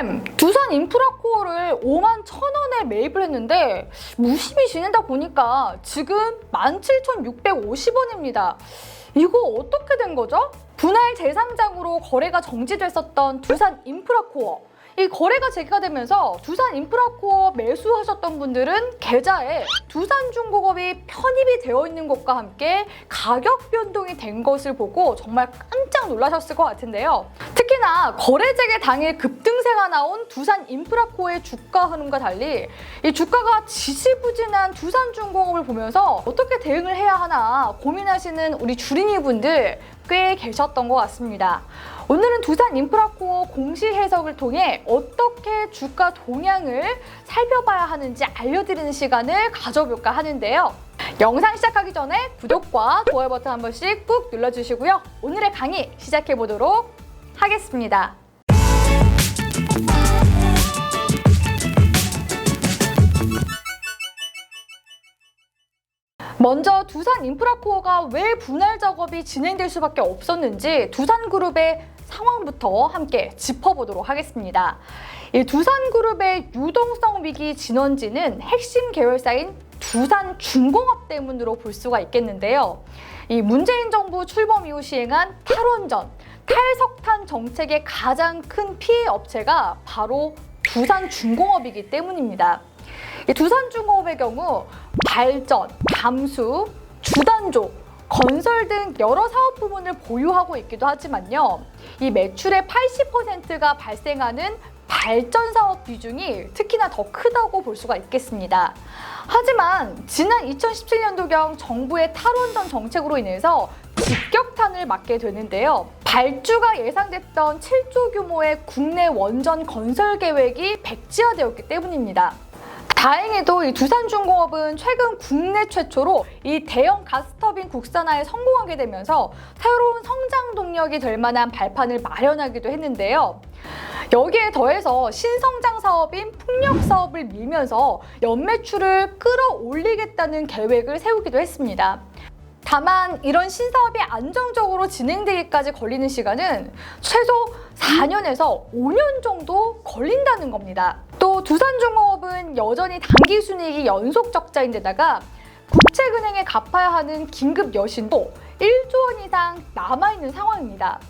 쌤, 두산인프라코어를 5만 1,000원에 매입을 했는데 무심히 지내다 보니까 지금 17,650원입니다. 이거 어떻게 된 거죠? 분할 재상장으로 거래가 정지됐었던 두산인프라코어. 이 거래가 재개가 되면서 두산인프라코어 매수하셨던 분들은 계좌에 두산중공업이 편입이 되어 있는 것과 함께 가격 변동이 된 것을 보고 정말 깜짝 놀라셨을 것 같은데요. 특히나 거래 재개 당일 급등세가 나온 두산인프라코어의 주가 흐름과 달리 이 주가가 지지부진한 두산중공업을 보면서 어떻게 대응을 해야 하나 고민하시는 우리 주린이분들 꽤 계셨던 것 같습니다. 오늘은 두산인프라코어 공시 해석을 통해 어떻게 주가 동향을 살펴봐야 하는지 알려드리는 시간을 가져볼까 하는데요. 영상 시작하기 전에 구독과 좋아요 버튼 한 번씩 꾹 눌러주시고요. 오늘의 강의 시작해보도록 하겠습니다. 먼저 두산인프라코어가 왜 분할 작업이 진행될 수밖에 없었는지 두산그룹의 상황부터 함께 짚어보도록 하겠습니다. 이 두산그룹의 유동성 위기 진원지는 핵심 계열사인 두산중공업 때문으로 볼 수가 있겠는데요. 이 문재인 정부 출범 이후 시행한 탈원전, 탈석탄 정책의 가장 큰 피해 업체가 바로 두산중공업이기 때문입니다. 이 두산중공업의 경우 발전, 감수, 주단조, 건설 등 여러 사업 부문을 보유하고 있기도 하지만요. 이 매출의 80%가 발생하는 발전 사업 비중이 특히나 더 크다고 볼 수가 있겠습니다. 하지만 지난 2017년도경 정부의 탈원전 정책으로 인해서 직격탄을 맞게 되는데요. 발주가 예상됐던 7조 규모의 국내 원전 건설 계획이 백지화되었기 때문입니다. 다행히도 이 두산중공업은 최근 국내 최초로 이 대형 가스터빈 국산화에 성공하게 되면서 새로운 성장 동력이 될 만한 발판을 마련하기도 했는데요. 여기에 더해서 신성장 사업인 풍력 사업을 밀면서 연매출을 끌어올리겠다는 계획을 세우기도 했습니다. 다만 이런 신사업이 안정적으로 진행되기까지 걸리는 시간은 최소 4년에서 5년 정도 걸린다는 겁니다. 또 두산중공업은 여전히 당기순이익이 연속 적자인데다가 국책은행에 갚아야 하는 긴급 여신도 1조 원 이상 남아있는 상황입니다.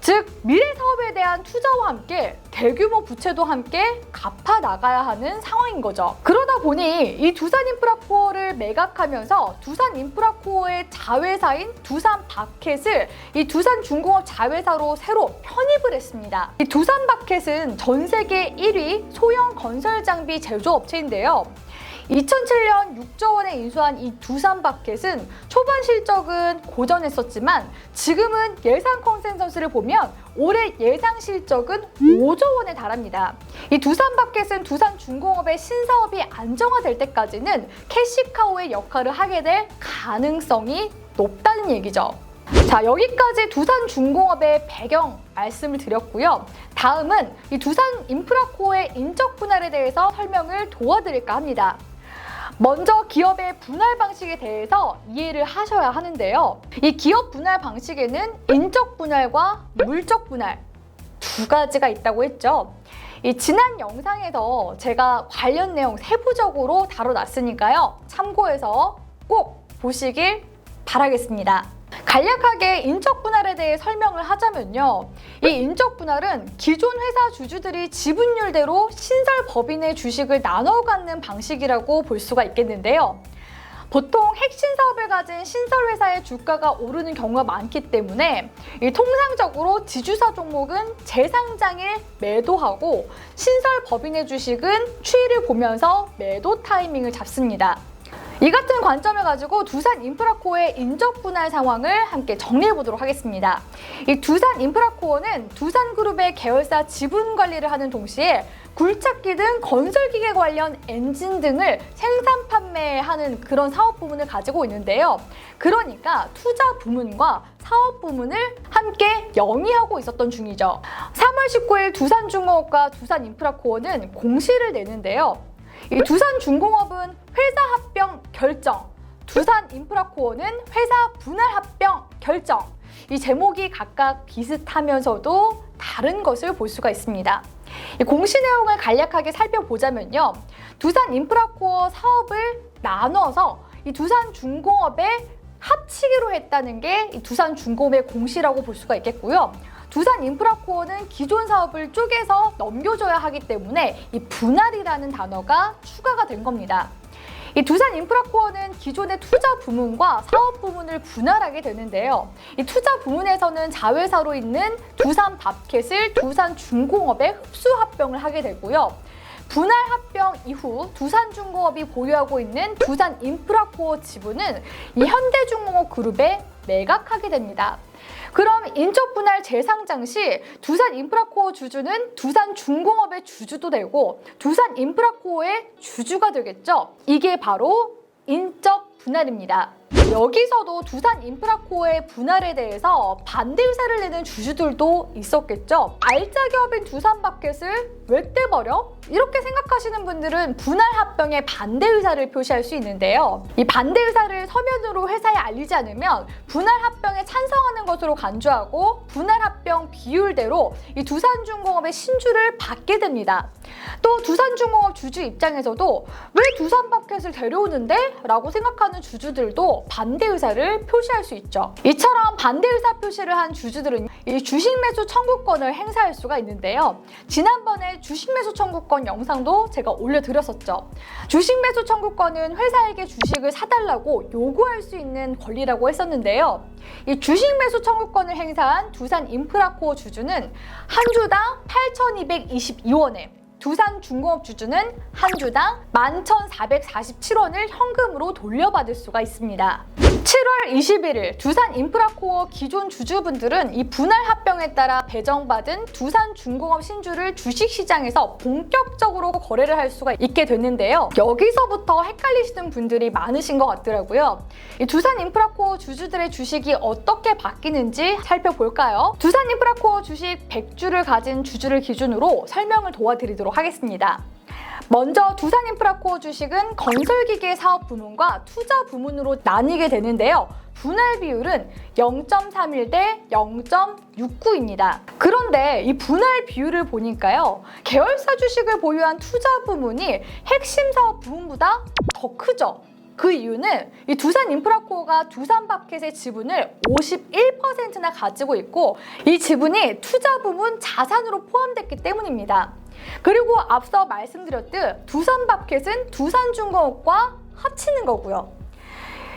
즉 미래 사업에 대한 투자와 함께 대규모 부채도 함께 갚아 나가야 하는 상황인 거죠. 그러다 보니 이 두산인프라코어를 매각하면서 두산인프라코어의 자회사인 두산바켓을 이 두산중공업 자회사로 새로 편입을 했습니다. 이 두산바켓은 전 세계 1위 소형 건설 장비 제조업체인데요. 2007년 6조 원에 인수한 이 두산바켓은 초반 실적은 고전했었지만 지금은 예상 컨센서스를 보면 올해 예상 실적은 5조 원에 달합니다. 이 두산바켓은 두산중공업의 신사업이 안정화될 때까지는 캐시카우의 역할을 하게 될 가능성이 높다는 얘기죠. 자, 여기까지 두산중공업의 배경 말씀을 드렸고요. 다음은 이 두산인프라코어의 인적 분할에 대해서 설명을 도와드릴까 합니다. 먼저 기업의 분할 방식에 대해서 이해를 하셔야 하는데요. 이 기업 분할 방식에는 인적 분할과 물적 분할 두 가지가 있다고 했죠. 이 지난 영상에서 제가 관련 내용 세부적으로 다뤄놨으니까요. 참고해서 꼭 보시길 바라겠습니다. 간략하게 인적 분할에 대해 설명을 하자면요. 이 인적 분할은 기존 회사 주주들이 지분율대로 신설 법인의 주식을 나눠 갖는 방식이라고 볼 수가 있겠는데요. 보통 핵심 사업을 가진 신설 회사의 주가가 오르는 경우가 많기 때문에 통상적으로 지주사 종목은 재상장일 매도하고 신설 법인의 주식은 추이를 보면서 매도 타이밍을 잡습니다. 이 같은 관점을 가지고 두산인프라코어의 인적 분할 상황을 함께 정리해 보도록 하겠습니다. 이 두산인프라코어는 두산그룹의 계열사 지분 관리를 하는 동시에 굴착기 등 건설기계 관련 엔진 등을 생산 판매하는 그런 사업 부문을 가지고 있는데요. 그러니까 투자 부문과 사업 부문을 함께 영위하고 있었던 중이죠. 3월 19일 두산중공업과 두산인프라코어는 공시를 내는데요. 이 두산중공업은 회사 합병 결정, 두산인프라코어는 회사 분할 합병 결정. 이 제목이 각각 비슷하면서도 다른 것을 볼 수가 있습니다. 이 공시 내용을 간략하게 살펴보자면요. 두산인프라코어 사업을 나눠서 이 두산중공업에 합치기로 했다는 게 이 두산중공업의 공시라고 볼 수가 있겠고요. 두산인프라코어는 기존 사업을 쪼개서 넘겨줘야 하기 때문에 이 분할이라는 단어가 추가가 된 겁니다. 이 두산인프라코어는 기존의 투자 부문과 사업 부문을 분할하게 되는데요. 이 투자 부문에서는 자회사로 있는 두산밥켓을 두산중공업에 흡수 합병을 하게 되고요. 분할 합병 이후 두산중공업이 보유하고 있는 두산인프라코어 지분은 이 현대중공업 그룹에 매각하게 됩니다. 그럼 인적 분할 재상장 시 두산인프라코어 주주는 두산중공업의 주주도 되고 두산인프라코어의 주주가 되겠죠. 이게 바로 인적 분할입니다. 여기서도 두산인프라코어의 분할에 대해서 반대 의사를 내는 주주들도 있었겠죠. 알짜 기업인 두산밥켓을 왜 떼버려? 이렇게 생각하시는 분들은 분할 합병에 반대 의사를 표시할 수 있는데요. 이 반대 의사를 서면으로 회사에 알리지 않으면 분할 합병에 찬성하는 것으로 간주하고 분할 합병 비율대로 이 두산중공업의 신주를 받게 됩니다. 또 두산중공업 주주 입장에서도 왜 두산밥켓을 데려오는데? 라고 생각하는 주주들도 반대 의사를 표시할 수 있죠. 이처럼 반대 의사 표시를 한 주주들은 이 주식 매수 청구권을 행사할 수가 있는데요. 지난번에 주식 매수 청구권 영상도 제가 올려드렸었죠. 주식 매수 청구권은 회사에게 주식을 사달라고 요구할 수 있는 권리라고 했었는데요. 이 주식 매수 청구권을 행사한 두산인프라코어 주주는 한 주당 8,222원에 두산중공업 주주는 한 주당 11,447원을 현금으로 돌려받을 수가 있습니다. 7월 21일 두산인프라코어 기존 주주분들은 이 분할 합병에 따라 배정받은 두산중공업 신주를 주식시장에서 본격적으로 거래를 할 수가 있게 됐는데요. 여기서부터 헷갈리시는 분들이 많으신 것 같더라고요. 이 두산인프라코어 주주들의 주식이 어떻게 바뀌는지 살펴볼까요? 두산인프라코어 주식 100주를 가진 주주를 기준으로 설명을 도와드리도록 하겠습니다. 먼저 두산인프라코어 주식은 건설기계 사업 부문과 투자 부문으로 나뉘게 되는데요. 분할 비율은 0.31 대 0.69입니다. 그런데 이 분할 비율을 보니까요. 계열사 주식을 보유한 투자 부문이 핵심 사업 부문보다 더 크죠. 그 이유는 이 두산인프라코어가 두산밥켓의 지분을 51%나 가지고 있고 이 지분이 투자 부문 자산으로 포함됐기 때문입니다. 그리고 앞서 말씀드렸듯 두산밥켓은 두산중공업과 합치는 거고요.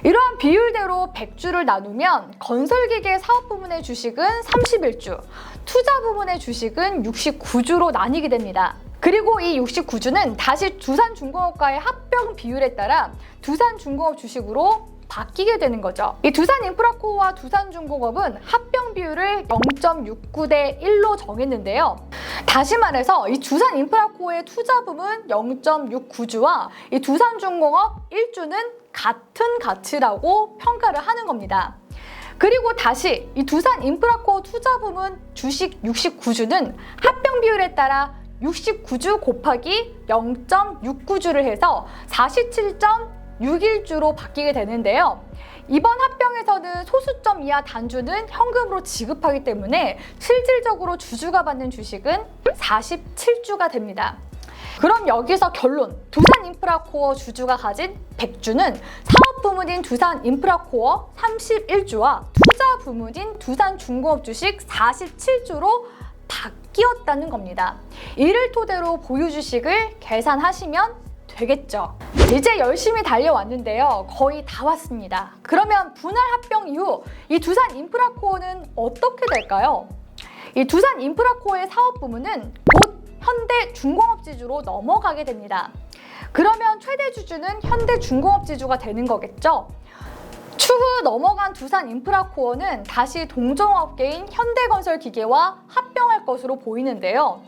이러한 비율대로 100주를 나누면 건설기계 사업 부문의 주식은 31주, 투자 부문의 주식은 69주로 나뉘게 됩니다. 그리고 이 69주는 다시 두산중공업과의 합병 비율에 따라 두산중공업 주식으로 바뀌게 되는 거죠. 이 두산인프라코어와 두산중공업은 합병 비율을 0.69 대 1로 정했는데요. 다시 말해서 이 두산인프라코어의 투자 부문 0.69주와 이 두산중공업 1주는 같은 가치라고 평가를 하는 겁니다. 그리고 다시 이 두산인프라코어 투자 부문 주식 69주는 합병 비율에 따라 69주 곱하기 0.69주를 해서 47.61주로 바뀌게 되는데요. 이번 합병에서는 소수점 이하 단주는 현금으로 지급하기 때문에 실질적으로 주주가 받는 주식은 47주가 됩니다. 그럼 여기서 결론, 두산인프라코어 주주가 가진 100주는 사업 부문인 두산인프라코어 31주와 투자 부문인 두산중공업 주식 47주로 바뀌었다는 겁니다. 이를 토대로 보유 주식을 계산하시면 되겠죠. 이제 열심히 달려왔는데요. 거의 다 왔습니다. 그러면 분할 합병 이후 이 두산인프라코어는 어떻게 될까요? 이 두산인프라코어의 사업 부문은 곧 현대중공업지주로 넘어가게 됩니다. 그러면 최대 주주는 현대중공업지주가 되는 거겠죠? 추후 넘어간 두산인프라코어는 다시 동종업계인 현대건설기계와 합병할 것으로 보이는데요.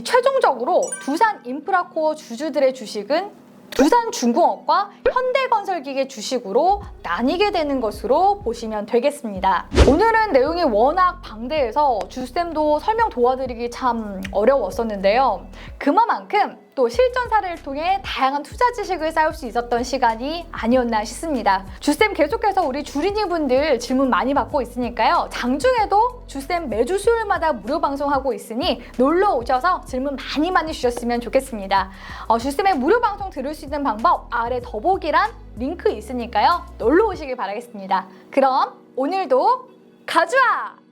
최종적으로 두산인프라코어 주주들의 주식은 두산중공업과 현대건설기계 주식으로 나뉘게 되는 것으로 보시면 되겠습니다. 오늘은 내용이 워낙 방대해서 주쌤도 설명 도와드리기 참 어려웠었는데요. 그만큼 또 실전 사례를 통해 다양한 투자 지식을 쌓을 수 있었던 시간이 아니었나 싶습니다. 주쌤 계속해서 우리 주린이분들 질문 많이 받고 있으니까요. 장중에도 주쌤 매주 수요일마다 무료 방송하고 있으니 놀러 오셔서 질문 많이 주셨으면 좋겠습니다. 주쌤의 무료 방송 들을 수 있는 방법 아래 더보기란 링크 있으니까요. 놀러 오시길 바라겠습니다. 그럼 오늘도 가져와!